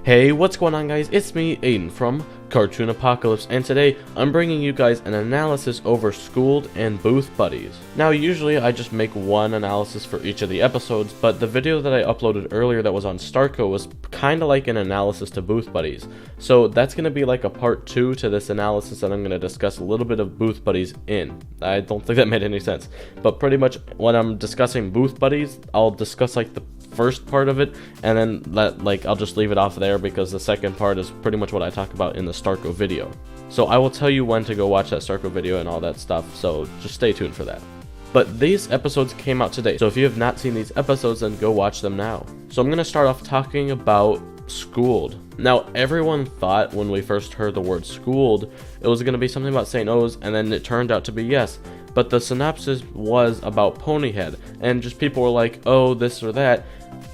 Hey, what's going on guys? It's me, Aiden from Cartoon Apocalypse, and today I'm bringing you guys an analysis over Skooled and Booth Buddies. Now usually I just make one analysis for each of the episodes, but the video that I uploaded earlier that was on Starco was kinda like an analysis to Booth Buddies. So that's gonna be like a part 2 to this analysis that I'm gonna discuss a little bit of Booth Buddies in. I don't think that made any sense, but pretty much when I'm discussing Booth Buddies, I'll discuss like the first part of it, and then I'll just leave it off there because the second part is pretty much what I talk about in the Starco video. So I will tell you when to go watch that Starco video and all that stuff, so just stay tuned for that. But these episodes came out today, so if you have not seen these episodes, then go watch them now. So I'm going to start off talking about Skooled. Now everyone thought when we first heard the word Skooled, it was going to be something about St. O's, and then it turned out to be yes. But the synopsis was about Ponyhead, and just people were like, oh, this or that.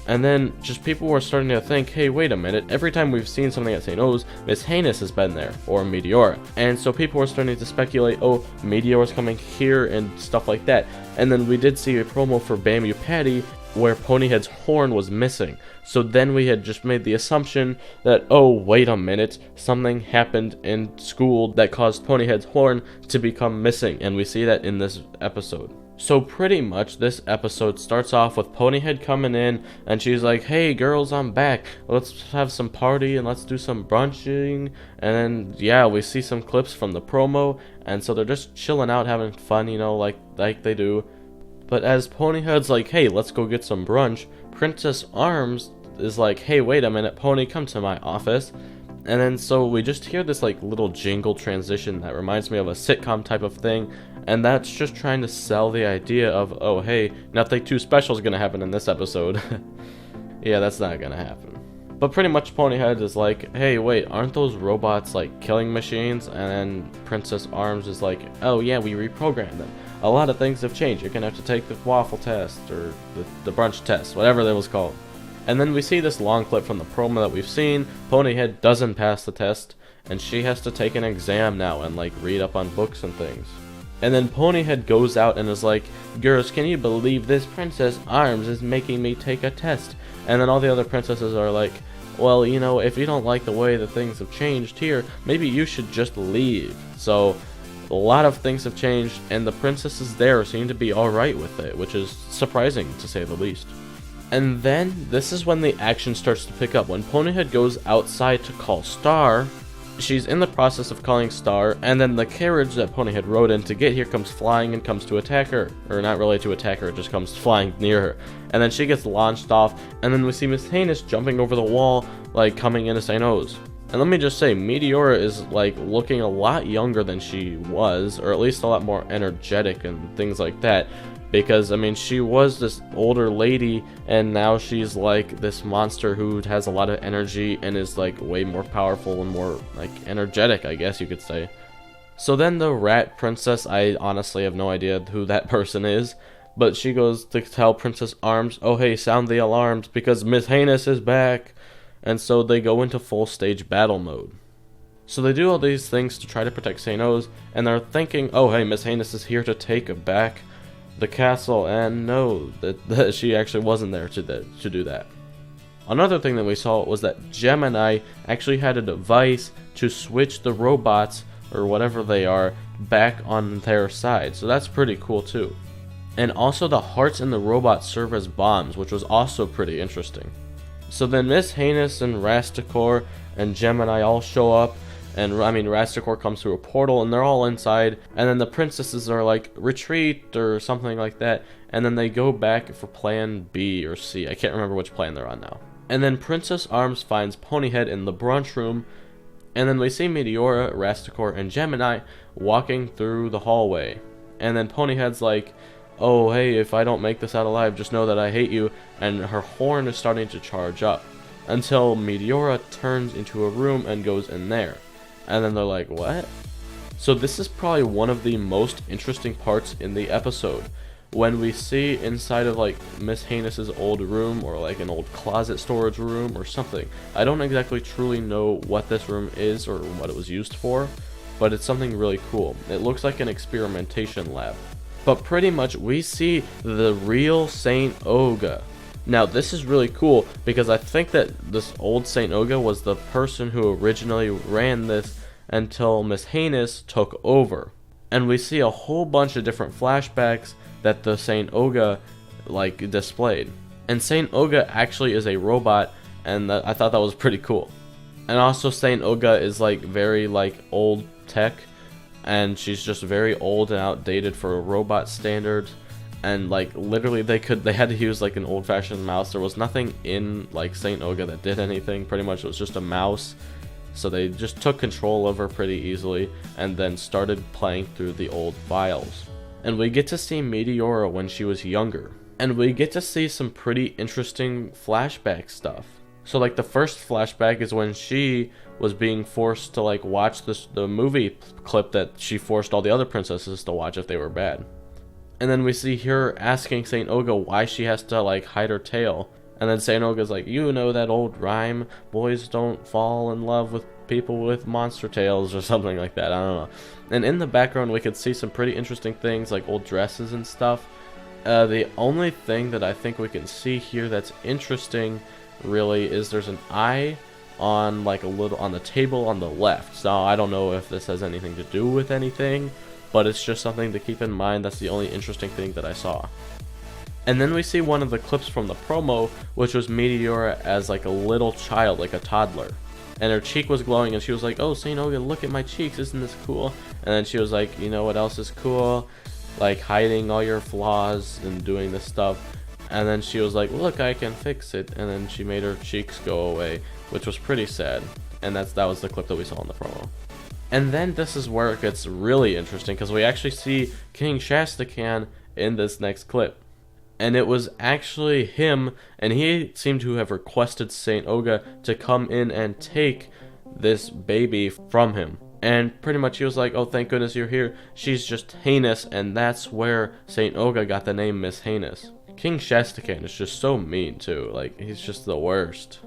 And then just people were starting to think, hey, wait a minute, every time we've seen something at St. O's, Miss Heinous has been there, or Meteora. And so people were starting to speculate, oh, Meteora's coming here and stuff like that. And then we did see a promo for Bambu Patty where Ponyhead's horn was missing. So then we had just made the assumption that, oh, wait a minute, something happened in Skooled that caused Ponyhead's horn to become missing, and we see that in this episode. So pretty much this episode starts off with Ponyhead coming in, and she's like, hey girls, I'm back, let's have some party and let's do some brunching. And then yeah, we see some clips from the promo, and so they're just chilling out, having fun, you know, like they do. But as Ponyhead's like, hey, let's go get some brunch, Princess Arms is like, hey, wait a minute, Pony, come to my office. And then so we just hear this like little jingle transition that reminds me of a sitcom type of thing, and that's just trying to sell the idea of, oh hey, nothing too special is gonna happen in this episode. Yeah, that's not gonna happen. But pretty much Ponyhead is like, hey, wait, aren't those robots like killing machines? And then Princess Arms is like, oh yeah, we reprogrammed them. A lot of things have changed. You're gonna have to take the waffle test, or the brunch test, whatever that was called. And then we see this long clip from the promo that we've seen. Ponyhead doesn't pass the test, and she has to take an exam now and like read up on books and things. And then Ponyhead goes out and is like, girls, can you believe this? Princess Arms is making me take a test. And then all the other princesses are like, well, you know, if you don't like the way that things have changed here, maybe you should just leave. So a lot of things have changed, and the princesses there seem to be alright with it, which is surprising to say the least. And then this is when the action starts to pick up. When Ponyhead goes outside to call Star, she's in the process of calling Star, and then the carriage that Ponyhead rode in to get here comes flying and comes to attack her. Or not really to attack her, it just comes flying near her. And then she gets launched off, and then we see Miss Heinous jumping over the wall, like coming into St. O's. And let me just say, Meteora is like looking a lot younger than she was, or at least a lot more energetic and things like that. Because, I mean, she was this older lady, and now she's like this monster who has a lot of energy and is like way more powerful and more like energetic, I guess you could say. So then the rat princess, I honestly have no idea who that person is, but she goes to tell Princess Arms, oh hey, sound the alarms because Miss Heinous is back. And so they go into full stage battle mode. So they do all these things to try to protect St. O's, and they're thinking, oh hey, Miss Heinous is here to take back the castle, and no, that she actually wasn't there to do that. Another thing that we saw was that Gemini actually had a device to switch the robots, or whatever they are, back on their side, so that's pretty cool too. And also the hearts in the robots serve as bombs, which was also pretty interesting. So then Miss Heinous and Rasticor and Gemini all show up, and I mean Rasticor comes through a portal and they're all inside, and then the princesses are like, retreat or something like that, and then they go back for plan B or C. I can't remember which plan they're on now. And then Princess Arms finds Ponyhead in the brunch room, and then we see Meteora, Rasticor, and Gemini walking through the hallway. And then Ponyhead's like, oh hey, if I don't make this out alive, just know that I hate you, and her horn is starting to charge up. Until Meteora turns into a room and goes in there. And then they're like, what? So this is probably one of the most interesting parts in the episode. When we see inside of like Miss Heinous's old room, or like an old closet storage room or something. I don't exactly truly know what this room is or what it was used for, but it's something really cool. It looks like an experimentation lab. But pretty much we see the real Saint Oga. Now this is really cool because I think that this old Saint Oga was the person who originally ran this until Miss Heinous took over. And we see a whole bunch of different flashbacks that the Saint Oga like displayed. And Saint Oga actually is a robot, and I thought that was pretty cool. And also Saint Oga is like very like old tech, and she's just very old and outdated for robot standards. And like literally they had to use like an old-fashioned mouse. There was nothing in like Saint Oga that did anything. Pretty much it was just a mouse. So they just took control of her pretty easily and then started playing through the old files. And we get to see Meteora when she was younger. And we get to see some pretty interesting flashback stuff. So like the first flashback is when she was being forced to like watch the movie clip that she forced all the other princesses to watch if they were bad. And then we see her asking Saint Oga why she has to like hide her tail. And then Saint Oga's like, you know that old rhyme, boys don't fall in love with people with monster tails, or something like that, I don't know. And in the background we could see some pretty interesting things like old dresses and stuff. The only thing that I think we can see here that's interesting really is there's an eye on like a little on the table on the left. So I don't know if this has anything to do with anything, but it's just something to keep in mind. That's the only interesting thing that I saw. And then we see one of the clips from the promo, which was Meteora as like a little child, like a toddler. And her cheek was glowing and she was like, oh, Saint Oga, look at my cheeks, isn't this cool? And then she was like, you know what else is cool? Like hiding all your flaws and doing this stuff. And then she was like, look, I can fix it. And then she made her cheeks go away, which was pretty sad. And that was the clip that we saw in the promo. And then this is where it gets really interesting, because we actually see King Shastakan in this next clip. And it was actually him, and he seemed to have requested Saint Oga to come in and take this baby from him. And pretty much he was like, oh, thank goodness you're here. She's just heinous, and that's where Saint Oga got the name Miss Heinous. King Shastakan is just so mean too, like he's just the worst.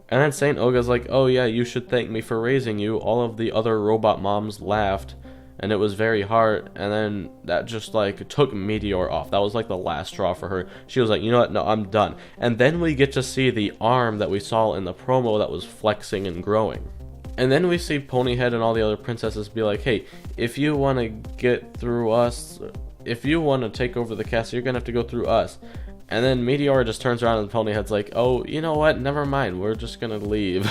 And then Saint Oga's like, oh yeah, you should thank me for raising you. All of the other robot moms laughed, and it was very hard. And then that just like took Meteor off. That was like the last straw for her. She was like, you know what, no, I'm done. And then we get to see the arm that we saw in the promo that was flexing and growing. And then we see Ponyhead and all the other princesses be like, hey, if you want to get through us, if you want to take over the castle, you're going to have to go through us. And then Meteora just turns around and Ponyhead's like, oh, you know what, never mind, we're just going to leave.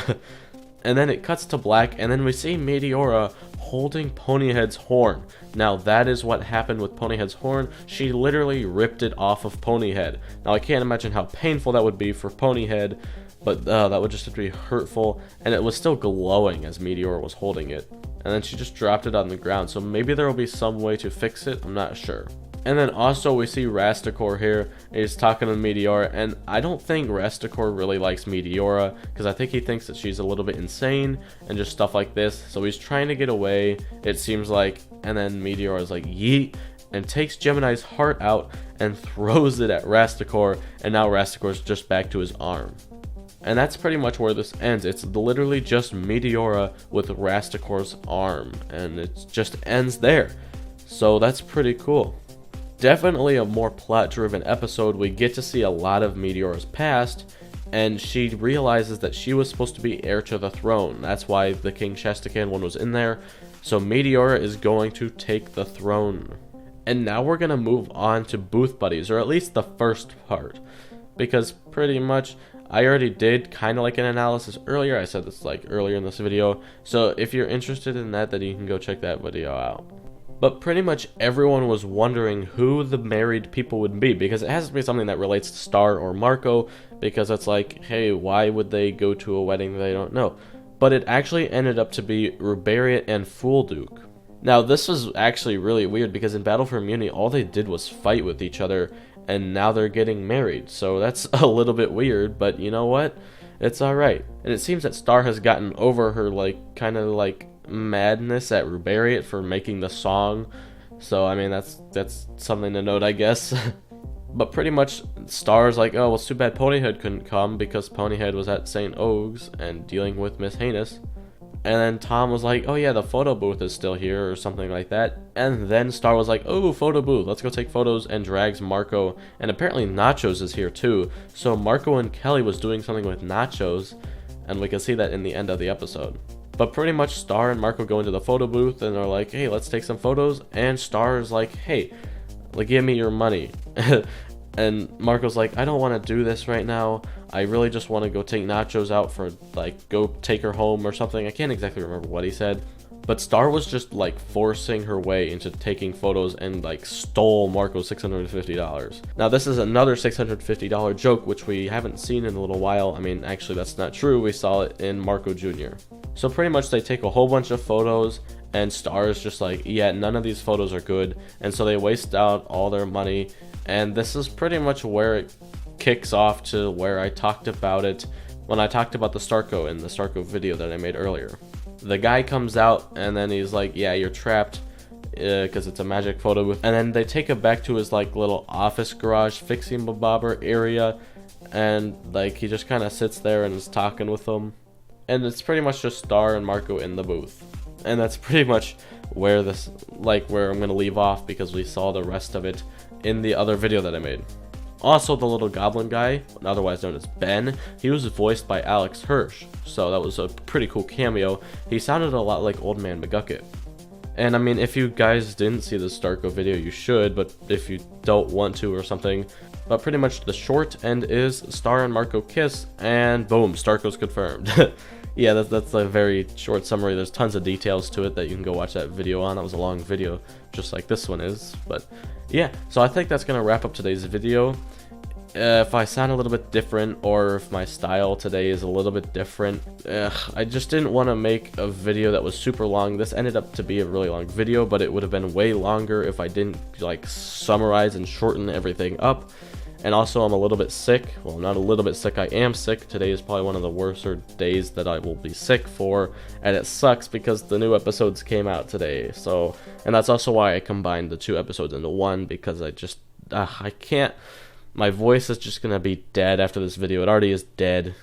And then it cuts to black, and then we see Meteora holding Ponyhead's horn. Now that is what happened with Ponyhead's horn. She literally ripped it off of Ponyhead. Now I can't imagine how painful that would be for Ponyhead, but that would just have to be hurtful. And it was still glowing as Meteora was holding it. And then she just dropped it on the ground, so maybe there will be some way to fix it, I'm not sure. And then also we see Rastakor here. He's talking to Meteora, and I don't think Rastakor really likes Meteora, because I think he thinks that she's a little bit insane and just stuff like this. So he's trying to get away, it seems like, and then Meteora is like, yeet, and takes Gemini's heart out and throws it at Rastakor, and now Rastakor's just back to his arm. And that's pretty much where this ends. It's literally just Meteora with Rastakor's arm, and it just ends there. So that's pretty cool. Definitely a more plot-driven episode. We get to see a lot of Meteora's past, and she realizes that she was supposed to be heir to the throne. That's why the King Shastakan one was in there. So Meteora is going to take the throne. And now we're going to move on to Booth Buddies, or at least the first part. Because pretty much, I already did kind of like an analysis earlier. I said this like earlier in this video. So if you're interested in that, then you can go check that video out. But pretty much everyone was wondering who the married people would be, because it has to be something that relates to Star or Marco, because it's like, hey, why would they go to a wedding they don't know? But it actually ended up to be Rubariat and Foolduke. Now this was actually really weird, because in Battle for Immunity all they did was fight with each other, and now they're getting married. So that's a little bit weird, but you know what? It's alright. And it seems that Star has gotten over her like kind of like madness at Rubariat for making the song. So I mean that's something to note, I guess. But pretty much Star's like, oh well, it's too bad Ponyhead couldn't come, because Ponyhead was at St. Oge's and dealing with Miss Heinous. And then Tom was like, oh yeah, the photo booth is still here or something like that. And then Star was like, oh, photo booth, let's go take photos, and drags Marco. And apparently Nachos is here too. So Marco and Kelly was doing something with Nachos, and we can see that in the end of the episode. But pretty much Star and Marco go into the photo booth and they're like, hey, let's take some photos. And Star is like, hey, like, give me your money. And Marco's like, I don't want to do this right now. I really just want to go take Nachos out for, like, go take her home or something. I can't exactly remember what he said. But Star was just, like, forcing her way into taking photos and, like, stole Marco's $650. Now, this is another $650 joke, which we haven't seen in a little while. I mean, actually, that's not true. We saw it in Marco Jr. So pretty much they take a whole bunch of photos, and Star is just like, yeah, none of these photos are good. And so they waste out all their money. And this is pretty much where it kicks off to where I talked about it when I talked about the Starco in the Starco video that I made earlier. The guy comes out and then he's like, yeah, you're trapped because it's a magic photo booth. And then they take it back to his like little office garage fixing bobber area, and like he just kind of sits there and is talking with them. And it's pretty much just Star and Marco in the booth. And that's pretty much where this, like, where I'm going to leave off, because we saw the rest of it in the other video that I made. Also, the little goblin guy, otherwise known as Ben, he was voiced by Alex Hirsch, so that was a pretty cool cameo. He sounded a lot like Old Man McGucket. And I mean, if you guys didn't see the Starco video, you should, but if you don't want to or something. But pretty much the short end is Star and Marco kiss, and boom, Starco's confirmed. Yeah, that's a very short summary. There's tons of details to it that you can go watch that video on. That was a long video, just like this one is. But yeah, so I think that's going to wrap up today's video. If I sound a little bit different, or if my style today is a little bit different, I just didn't want to make a video that was super long. This ended up to be a really long video, but it would have been way longer if I didn't like summarize and shorten everything up. And also, I'm a little bit sick. Well, not a little bit sick, I am sick. Today is probably one of the worser days that I will be sick for, and it sucks because the new episodes came out today. So, and that's also why I combined the two episodes into one, because I just, I can't, my voice is just gonna be dead after this video. It already is dead.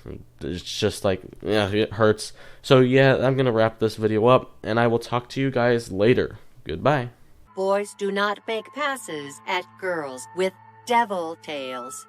It's just like, yeah, it hurts. So yeah, I'm gonna wrap this video up, and I will talk to you guys later. Goodbye. Boys do not make passes at girls with devil tails.